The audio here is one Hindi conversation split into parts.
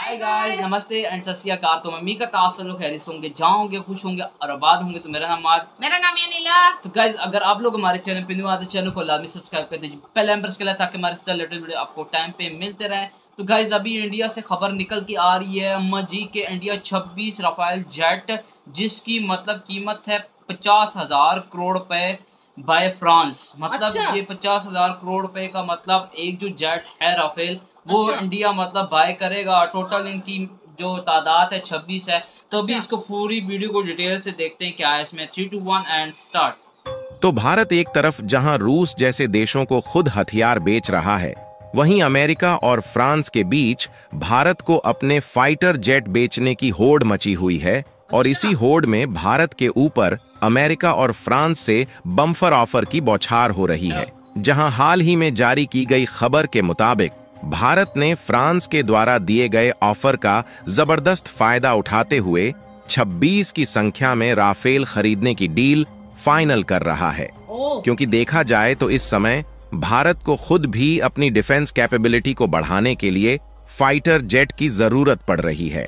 हाय गाइस, नमस्ते एंड सत श्री अकाल। तो मम्मी का आप सब लोग खैरियत होंगे, जहाँ होंगे खुश होंगे और आबाद होंगे। तो मेरा नाम नीला। तो गाइस, अगर आप लोग हमारे चैनल पे न्यू आते चैनल को लाजमी सब्सक्राइब कर दीजिए पहले नंबर के लिए, ताकि हमारे इस रिलेटेड वीडियो आपको टाइम पे मिलते रहे। तो गाइस, अभी इंडिया से खबर निकल के आ रही है अम्मा जी के इंडिया 26 राफेल जेट, जिसकी मतलब कीमत है 50,000 करोड़ रुपए बाय फ्रांस। मतलब ये 50,000 करोड़ रुपए का मतलब एक जो जेट है राफेल वो इंडिया मतलब बाय करेगा। टोटल इनकी जो तादाद है 26 है। तो अभी इसको पूरी वीडियो को डिटेल से देखते हैं क्या है इसमें। 3, 2, 1 एंड स्टार्ट। तो भारत एक तरफ जहां रूस जैसे देशों को खुद हथियार बेच रहा है, वहीं अमेरिका और फ्रांस के बीच भारत को अपने फाइटर जेट बेचने की होड़ मची हुई है। और इसी होड़ में भारत के ऊपर अमेरिका और फ्रांस से बम्पर ऑफर की बौछार हो रही है। जहां हाल ही में जारी की गई खबर के मुताबिक भारत ने फ्रांस के द्वारा दिए गए ऑफर का जबरदस्त फायदा उठाते हुए 26 की संख्या में राफेल खरीदने की डील फाइनल कर रहा है। क्योंकि देखा जाए तो इस समय भारत को खुद भी अपनी डिफेंस कैपेबिलिटी को बढ़ाने के लिए फाइटर जेट की जरूरत पड़ रही है।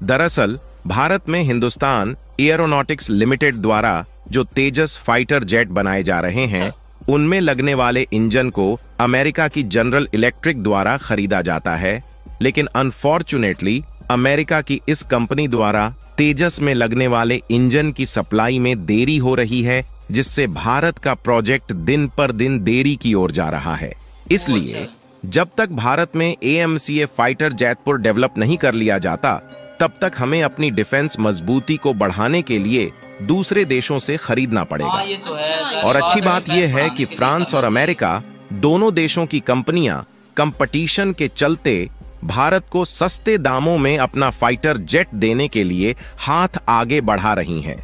दरअसल भारत में हिंदुस्तान एयरोनॉटिक्स लिमिटेड द्वारा जो तेजस फाइटर जेट बनाए जा रहे हैं, उनमें लगने वाले इंजन को अमेरिका की जनरल इलेक्ट्रिक द्वारा खरीदा जाता है। लेकिन अनफॉर्चुनेटली अमेरिका की इस कंपनी द्वारा तेजस में लगने वाले इंजन की सप्लाई में देरी हो रही है, जिससे भारत का प्रोजेक्ट दिन पर दिन देरी की ओर जा रहा है। इसलिए जब तक भारत में AMCA फाइटर जैतपुर डेवलप नहीं कर लिया जाता, तब तक हमें अपनी डिफेंस मजबूती को बढ़ाने के लिए दूसरे देशों से खरीदना पड़ेगा। ये तो है। और अच्छी बात यह है कि फ्रांस और अमेरिका दोनों देशों की कंपनियां कंपटीशन के चलते भारत को सस्ते दामों में अपना फाइटर जेट देने के लिए हाथ आगे बढ़ा रही हैं।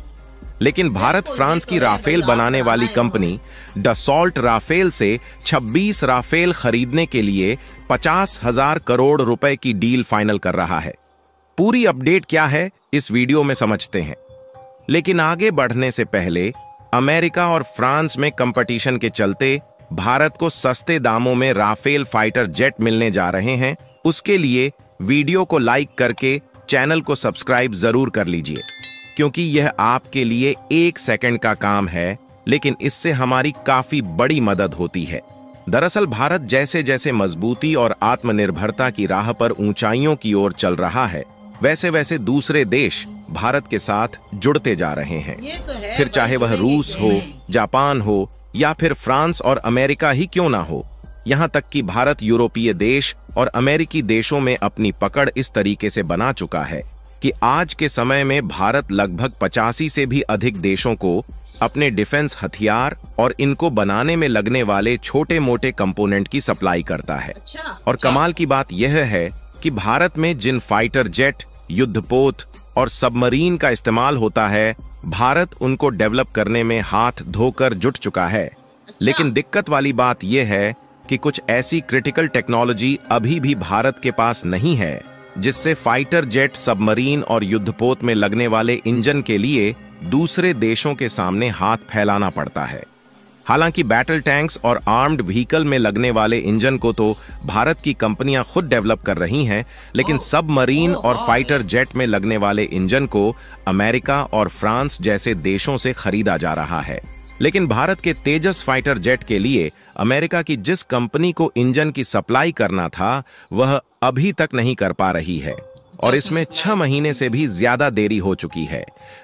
लेकिन भारत फ्रांस की राफेल बनाने वाली कंपनी डसॉल्ट राफेल से 26 राफेल खरीदने के लिए 50,000 करोड़ रुपए की डील फाइनल कर रहा है। पूरी अपडेट क्या है इस वीडियो में समझते हैं। लेकिन आगे बढ़ने से पहले अमेरिका और फ्रांस में कंपटीशन के चलते भारत को सस्ते दामों में राफेल फाइटर जेट मिलने जा रहे हैं। उसके लिए वीडियो को लाइक करके चैनल को सब्सक्राइब जरूर कर लीजिए, क्योंकि यह आपके लिए 1 सेकंड का काम है, लेकिन इससे हमारी काफी बड़ी मदद होती है। दरअसल भारत जैसे जैसे मजबूती और आत्मनिर्भरता की राह पर ऊंचाइयों की ओर चल रहा है, वैसे वैसे दूसरे देश भारत के साथ जुड़ते जा रहे हैं। फिर चाहे वह रूस हो, जापान हो या फिर फ्रांस और अमेरिका ही क्यों ना हो। यहां तक कि भारत यूरोपीय देश और अमेरिकी देशों में अपनी पकड़ इस तरीके से बना चुका है कि आज के समय में भारत लगभग 85 से भी अधिक देशों को अपने डिफेंस हथियार और इनको बनाने में लगने वाले छोटे मोटे कंपोनेंट की सप्लाई करता है। और कमाल की बात यह है कि भारत में जिन फाइटर जेट, युद्धपोत और सबमरीन का इस्तेमाल होता है, भारत उनको डेवलप करने में हाथ धोकर जुट चुका है। लेकिन दिक्कत वाली बात यह है कि कुछ ऐसी क्रिटिकल टेक्नोलॉजी अभी भी भारत के पास नहीं है, जिससे फाइटर जेट, सबमरीन और युद्धपोत में लगने वाले इंजन के लिए दूसरे देशों के सामने हाथ फैलाना पड़ता है। हालांकि बैटल टैंक्स और आर्म्ड व्हीकल में लगने वाले इंजन को तो भारत की कंपनियां खुद डेवलप कर रही हैं, लेकिन सबमरीन और फाइटर जेट में लगने वाले इंजन को अमेरिका और फ्रांस जैसे देशों से खरीदा जा रहा है। लेकिन भारत के तेजस फाइटर जेट के लिए अमेरिका की जिस कंपनी को इंजन की सप्लाई करना था, वह अभी तक नहीं कर पा रही है। और इसमें 6 महीने से भी ज्यादा देरी हो चुकी है,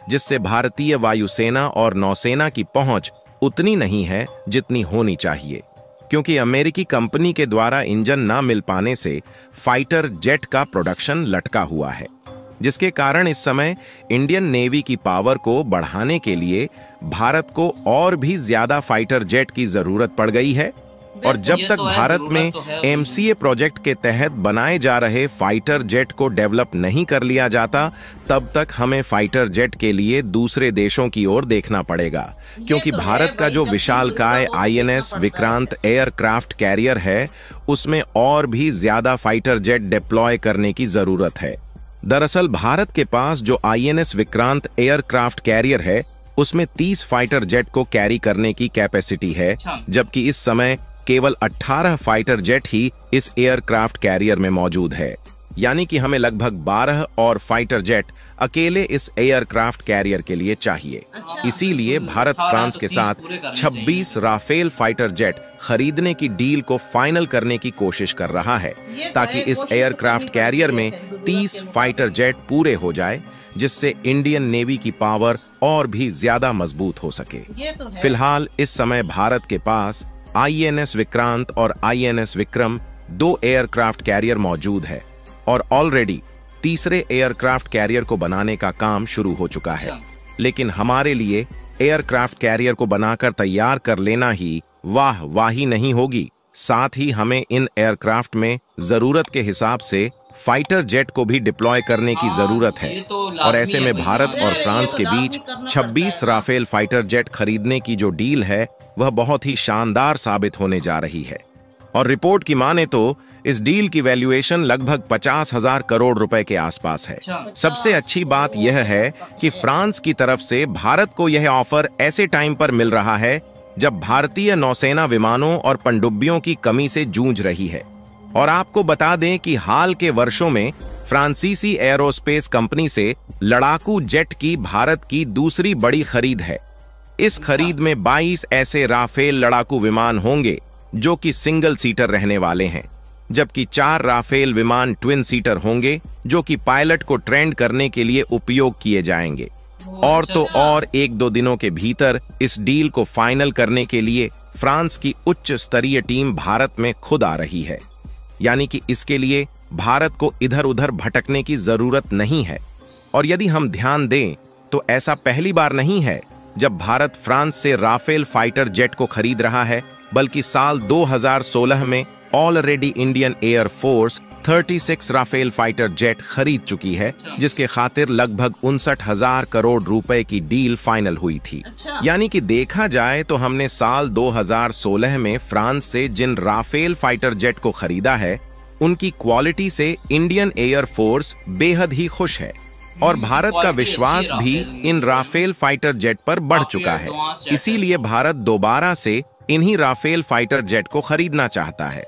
जिससे भारतीय वायुसेना और नौसेना की पहुंच उतनी नहीं है जितनी होनी चाहिए। क्योंकि अमेरिकी कंपनी के द्वारा इंजन ना मिल पाने से फाइटर जेट का प्रोडक्शन लटका हुआ है, जिसके कारण इस समय इंडियन नेवी की पावर को बढ़ाने के लिए भारत को और भी ज्यादा फाइटर जेट की जरूरत पड़ गई है। और जब तक भारत में MCA प्रोजेक्ट के तहत बनाए जा रहे फाइटर जेट को डेवलप नहीं कर लिया जाता, तब तक हमें फाइटर जेट के लिए दूसरे देशों की ओर देखना पड़ेगा। क्योंकि भारत का जो विशालकाय INS विक्रांत एयरक्राफ्ट कैरियर है, उसमें और भी ज्यादा फाइटर जेट डिप्लॉय करने की जरूरत है। दरअसल भारत के पास जो INS विक्रांत एयरक्राफ्ट कैरियर है, उसमें 30 फाइटर जेट को कैरी करने की कैपेसिटी है, जबकि इस समय केवल 18 फाइटर जेट ही इस एयरक्राफ्ट कैरियर में मौजूद है। यानी कि हमें लगभग 12 और फाइटर जेट अकेले इस एयरक्राफ्ट कैरियर के लिए चाहिए। इसीलिए भारत फ्रांस के साथ 26 राफेल फाइटर जेट खरीदने की डील को फाइनल करने की कोशिश कर रहा है, ताकि इस एयरक्राफ्ट कैरियर में 30 फाइटर जेट पूरे हो जाए, जिससे इंडियन नेवी की पावर और भी ज्यादा मजबूत हो सके। फिलहाल इस समय भारत के पास INS विक्रांत और INS विक्रम 2 एयरक्राफ्ट कैरियर मौजूद है और ऑलरेडी तीसरे एयरक्राफ्ट कैरियर को बनाने का काम शुरू हो चुका है। लेकिन हमारे लिए एयरक्राफ्ट कैरियर को बनाकर तैयार कर लेना ही वाही नहीं होगी, साथ ही हमें इन एयरक्राफ्ट में जरूरत के हिसाब से फाइटर जेट को भी डिप्लॉय करने की जरूरत है। और ऐसे में भारत और फ्रांस के बीच 26 राफेल फाइटर जेट खरीदने की जो डील है वह बहुत ही शानदार साबित होने जा रही है। और रिपोर्ट की माने तो इस डील की वैल्यूएशन लगभग 50,000 करोड़ रुपए के आसपास है। सबसे अच्छी बात यह है कि फ्रांस की तरफ से भारत को यह ऑफर ऐसे टाइम पर मिल रहा है जब भारतीय नौसेना विमानों और पनडुब्बियों की कमी से जूझ रही है। और आपको बता दें कि हाल के वर्षों में फ्रांसीसी एरोस्पेस कंपनी से लड़ाकू जेट की भारत की दूसरी बड़ी खरीद है। इस खरीद में 22 ऐसे राफेल लड़ाकू विमान होंगे जो कि सिंगल सीटर रहने वाले हैं, जबकि 4 राफेल विमान ट्विन सीटर होंगे जो कि पायलट को ट्रेंड करने के लिए उपयोग किए जाएंगे। और तो और 1-2 दिनों के भीतर इस डील को फाइनल करने के लिए फ्रांस की उच्च स्तरीय टीम भारत में खुद आ रही है, यानी कि इसके लिए भारत को इधर उधर भटकने की जरूरत नहीं है। और यदि हम ध्यान दें तो ऐसा पहली बार नहीं है जब भारत फ्रांस से राफेल फाइटर जेट को खरीद रहा है, बल्कि साल 2016 में already Indian Air Force 36 Rafale fighter jet खरीद चुकी है, जिसके खातिर लगभग 59,000 करोड़ रुपए की डील फाइनल हुई थी। यानी कि देखा जाए तो हमने साल 2016 में फ्रांस से जिन राफेल फाइटर जेट को खरीदा है उनकी क्वालिटी से इंडियन एयर फोर्स बेहद ही खुश है और भारत का विश्वास भी इन राफेल फाइटर जेट पर बढ़ चुका है। इसीलिए भारत दोबारा से इन्हीं राफेल फाइटर जेट को खरीदना चाहता है।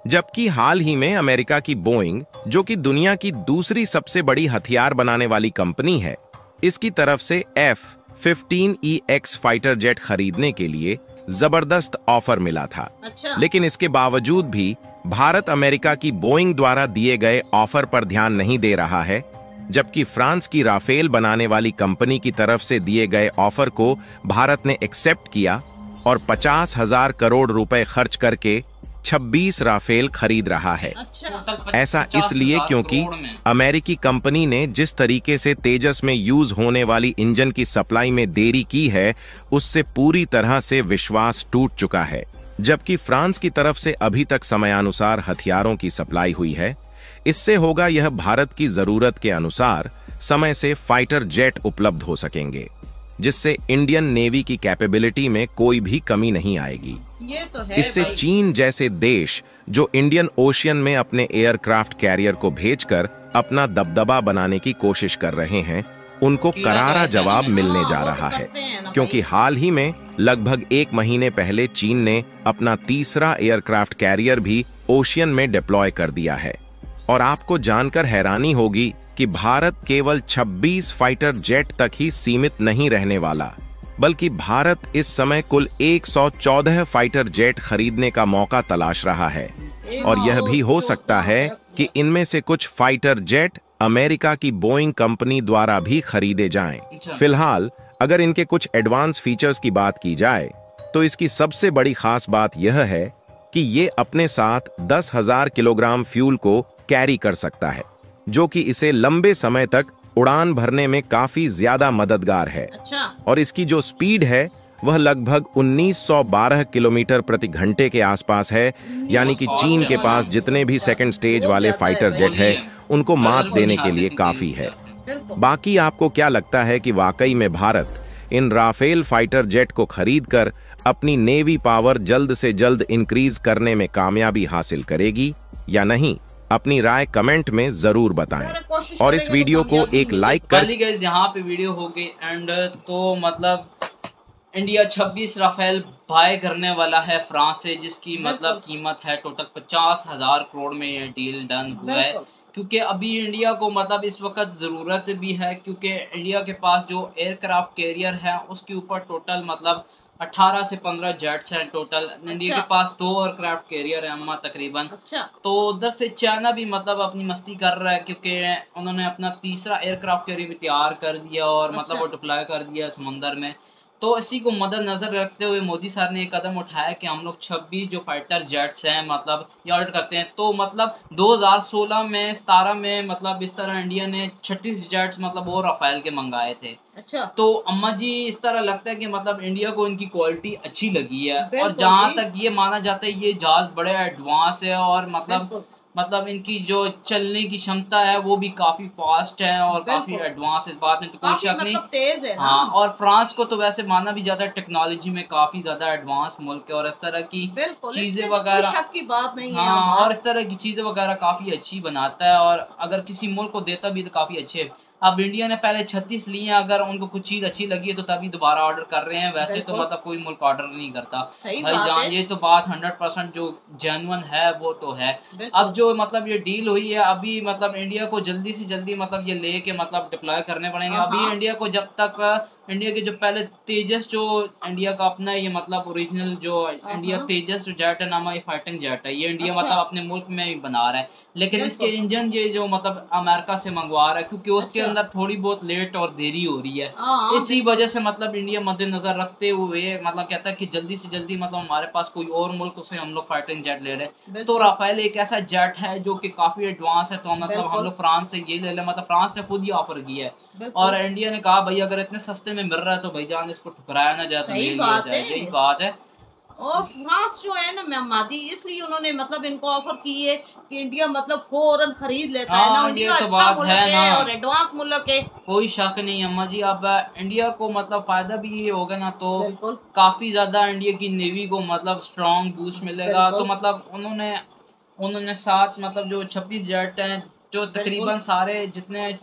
जबकि हाल ही में अमेरिका की बोइंग, जो कि दुनिया की दूसरी सबसे बड़ी हथियार बनाने वाली कंपनी है, इसकी तरफ से F-15EX फाइटर जेट खरीदने के लिए जबरदस्त ऑफर मिला था। लेकिन इसके बावजूद भी भारत अमेरिका की बोइंग द्वारा दिए गए ऑफर पर ध्यान नहीं दे रहा है, जबकि फ्रांस की राफेल बनाने वाली कंपनी की तरफ से दिए गए ऑफर को भारत ने एक्सेप्ट किया और 50,000 करोड़ रुपए खर्च करके 26 राफेल खरीद रहा है। ऐसा इसलिए क्योंकि अमेरिकी कंपनी ने जिस तरीके से तेजस में यूज होने वाली इंजन की सप्लाई में देरी की है, उससे पूरी तरह से विश्वास टूट चुका है। जबकि फ्रांस की तरफ से अभी तक समयानुसार हथियारों की सप्लाई हुई है। इससे होगा यह भारत की जरूरत के अनुसार समय से फाइटर जेट उपलब्ध हो सकेंगे, जिससे इंडियन नेवी की कैपेबिलिटी में कोई भी कमी नहीं आएगी। ये तो है इससे चीन जैसे देश जो इंडियन ओशियन में अपने एयरक्राफ्ट कैरियर को भेजकर अपना दबदबा बनाने की कोशिश कर रहे हैं, उनको करारा जवाब मिलने जा रहा है, क्योंकि हाल ही में लगभग 1 महीने पहले चीन ने अपना तीसरा एयरक्राफ्ट कैरियर भी ओशियन में डिप्लॉय कर दिया है। और आपको जानकर हैरानी होगी कि भारत केवल 26 फाइटर जेट तक ही सीमित नहीं रहने वाला, बल्कि भारत इस समय कुल 114 फाइटर जेट खरीदने का मौका तलाश रहा है। और यह भी हो सकता है कि इनमें से कुछ फाइटर जेट अमेरिका की बोइंग कंपनी द्वारा भी खरीदे जाएं। फिलहाल अगर इनके कुछ एडवांस फीचर्स की बात की जाए तो इसकी सबसे बड़ी खास बात यह है कि ये अपने साथ 10,000 किलोग्राम फ्यूल को कैरी कर सकता है, जो कि इसे लंबे समय तक उड़ान भरने में काफी ज्यादा मददगार है। और इसकी जो स्पीड है वह लगभग 1912 किलोमीटर प्रति घंटे के आसपास है, यानी कि चीन के पास जितने भी सेकंड स्टेज वाले फाइटर जेट है उनको मात देने के लिए काफी है। बाकी आपको क्या लगता है कि वाकई में भारत इन राफेल फाइटर जेट को खरीदकर अपनी नेवी पावर जल्द से जल्द इंक्रीज करने में कामयाबी हासिल करेगी या नहीं? अपनी राय कमेंट में जरूर बताएं और इस वीडियो को एक लाइक कर। यहाँ पे वीडियो हो गई एंड तो मतलब इंडिया 26 राफेल बाय करने वाला है फ्रांस से, जिसकी मतलब कीमत है टोटल 50,000 करोड़ में ये डील डन हुआ है। क्योंकि अभी इंडिया को मतलब इस वक्त ज़रूरत भी है, क्योंकि इंडिया के पास जो एयरक्राफ्ट कैरियर है उसके ऊपर टोटल मतलब 18 से 15 जेट्स हैं टोटल। अच्छा। इंडिया के पास 2 एयरक्राफ्ट कैरियर है अम्मा तकरीबन। अच्छा। तो उधर से चाइना भी मतलब अपनी मस्ती कर रहा है, क्योंकि उन्होंने अपना तीसरा एयरक्राफ्ट कैरियर भी तैयार कर दिया और मतलब अच्छा। वो डिप्लॉय कर दिया समंदर में। तो इसी को मद्देनजर रखते हुए मोदी सर ने एक कदम उठाया कि हम लोग 26 जो फाइटर जेट्स हैं मतलब ये ऑर्डर करते हैं। तो मतलब 2016 में 17 में मतलब इस तरह इंडिया ने 36 जेट्स मतलब और राफेल के मंगाए थे। अच्छा। तो अम्मा जी इस तरह लगता है कि मतलब इंडिया को इनकी क्वालिटी अच्छी लगी है, और बिल्कुल जहाँ जी। तक ये माना जाता है ये जहाज बड़े एडवांस है और बिल्कुल। मतलब इनकी जो चलने की क्षमता है वो भी काफी फास्ट है और काफी बिल्कुल। एडवांस, इस बात में तो कोई काफी शक नहीं। मतलब तेज है ना। हाँ, और फ्रांस को तो वैसे माना भी जाता है टेक्नोलॉजी में काफी ज्यादा एडवांस मुल्क है और इस तरह की बिल्कुल, चीजें इसमें तो कोई वगैरह, शक की बात नहीं है। हाँ, हमारा और इस तरह की चीजें वगैरह काफी अच्छी बनाता है और अगर किसी मुल्क को देता भी तो काफी अच्छे है। अब इंडिया ने पहले 36 लिए हैं, अगर उनको कुछ चीज अच्छी लगी है तो तभी दोबारा ऑर्डर कर रहे हैं, वैसे तो बिल्कुल। मतलब कोई मुल्क ऑर्डर नहीं करता। सही भाई बात जान है। ये तो बात 100% जो जेन्युइन है वो तो है। बिल्कुल। अब जो मतलब ये डील हुई है अभी मतलब इंडिया को जल्दी से जल्दी मतलब ये लेके मतलब डिप्लॉय करने पड़ेंगे। हाँ, अभी हाँ। इंडिया को जब तक इंडिया के जो पहले तेजस जो इंडिया का अपना ये मतलब ओरिजिनल जो इंडिया हाँ। तेजस जो जेट है नामा ये फाइटिंग जेट है, ये इंडिया अच्छा। मतलब अपने मुल्क में ही बना रहा है, लेकिन इसके बिल्कुल। इंजन ये जो मतलब अमेरिका से मंगवा रहा है, क्योंकि उसके अच्छा। अंदर थोड़ी बहुत लेट और देरी हो रही है। हाँ, इसी बिल्कुल। वजह से मतलब इंडिया मद्देनजर रखते हुए मतलब कहता है कि जल्दी से जल्दी मतलब हमारे पास कोई और मुल्क से हम लोग फाइटिंग जेट ले रहे हैं। तो बिल्कुल। राफेल एक ऐसा जेट है जो कि काफी एडवांस है, तो मतलब हम बिल्कुल। लोग फ्रांस से ये ले लें, मतलब फ्रांस ने खुद ही ऑफर किया है बिल्कुल। और इंडिया ने कहा भाई अगर इतने सस्ते में मिल रहा है तो भाईजान इसको ठुकराया ना जाए तो सही ले लिया बात जाए, है। यही बात है। और फ्रांस जो है ना मैम मादी, इसलिए उन्होंने मतलब इनको ऑफर की है कि इंडिया मतलब फौरन खरीद लेता है ना। हाँ, इंडिया ये तो अच्छा बात मुल्क है ना, है और एडवांस मुल्क है। कोई शक नहीं अम्मा जी। अब इंडिया को मतलब फायदा भी ये होगा ना, तो बिल्कुल। काफी ज्यादा इंडिया की नेवी को मतलब स्ट्रॉन्ग बूस्ट मिलेगा। तो बिल्कुल। मतलब उन्होंने उन्होंने साथ मतलब जो 26 जेट हैं जो बिल्कुल। तकरीबन सारे जितने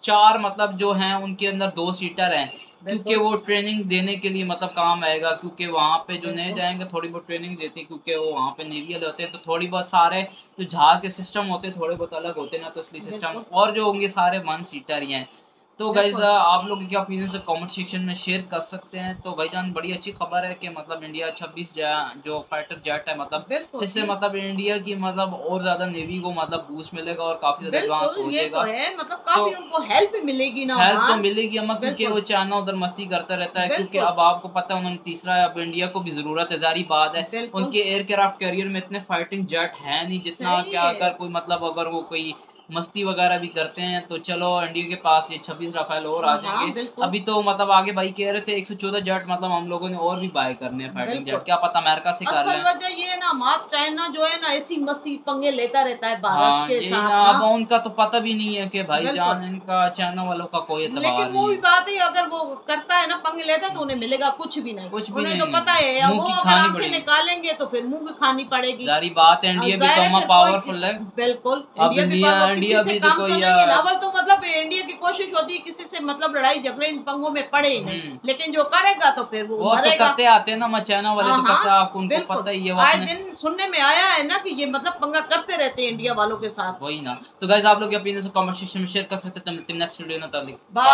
4 मतलब जो हैं उनके अंदर 2 सीटर हैं, क्योंकि बिल्कुल। वो ट्रेनिंग देने के लिए मतलब काम आएगा, क्योंकि वहाँ पे जो नए बिल्कुल। जाएंगे थोड़ी बहुत ट्रेनिंग देती है, क्योंकि वो वहाँ पे नेवी वाले होते हैं, तो थोड़ी बहुत सारे जो जहाज के सिस्टम होते हैं थोड़े बहुत अलग होते हैं ना, तो इसलिए सिस्टम बिल्कुल। और जो होंगे सारे 1 सीटर ही हैं। तो गाइज बिल्कुल। आप लोग क्या ओपिनियन से कमेंट सेक्शन में शेयर कर सकते हैं। तो भाईजान बड़ी अच्छी खबर है कि मतलब इंडिया 26 जो फाइटर जेट है मतलब बिल्कुल इससे जी। मतलब इंडिया की मतलब और ज्यादा नेवी को मतलब बूस्ट मिलेगा और काफी ज्यादा एडवांस बिल्कुल, हो ये तो जाएगा। है मतलब तो काफी उनको हेल्प भी मिलेगी ना हेल्प तो वहाँ। मिलेगी अम्मा, क्योंकि वो बिल्कुल। चाइना उधर मस्ती करता रहता है, क्योंकि बिल्कुल। अब आपको पता है उन्होंने तीसरा अब इंडिया को भी जरूरत है, जारी बात है बिल्कुल। उनके एयरक्राफ्ट कैरियर में इतने फाइटिंग जेट है नहीं जितना सही क्या है। अगर कोई मतलब अगर वो कोई मस्ती वगैरह भी करते हैं तो चलो इंडिया के पास ये 26 राफेल और आ हाँ, हाँ, जाएंगे। बिल्कुल। अभी तो मतलब आगे भाई कह रहे थे 114 जेट मतलब हम लोगों ने और भी बाय करने हैं फाइटिंग बिल्कुल। जेट, क्या पता अमेरिका से कर असल लें। वजह ये है ना मात चाइना जो है ना ऐसी मस्ती पंगे लेता रहता है भारत हाँ के यही साथ ना, ना। अब उनका तो पता भी नहीं है कि भाईजान बिल्कुल। इनका चाइना वालों का कोई लेकिन एतबार वो नहीं भी है, बात है अगर वो करता है ना पंगे लेता है तो उन्हें मिलेगा कुछ भी नहीं। कुछ भी उन्हें तो नहीं, पता है अब मुंह वो की अगर खानी आंखें पड़ेगी। निकालेंगे तो फिर मुंह की खानी पड़ेगी। जारी बात है इंडिया भी जाहिर तो है अम्मा फिर पावरफुल है। बिल्कुल अब इंडिया भी इंडिया किसी इंडिया से भी तो काम तो कोई नहीं है ना। अव्वल तो मतलब इंडिया की कोशिश होती है किसी से मतलब लड़ाई झगड़े इन पंगों में पड़े ही नहीं, लेकिन जो करेगा तो फिर वो वो तो मरेगा। करते आते हैं ना चाइना वाले तो करते, आपको उनको बिल्कुल। पता ही है वो आए अपने दिन सुनने में आया है ना कि ये मतलब पंगा करते रहते हैं इंडिया वालों के साथ। वही ना। तो गाइस आप लोग अपने कमेंट सेक्शन में शेयर कर सकते हैं, तो मिलते हैं नेक्स्ट वीडियो में, तब तक बाय।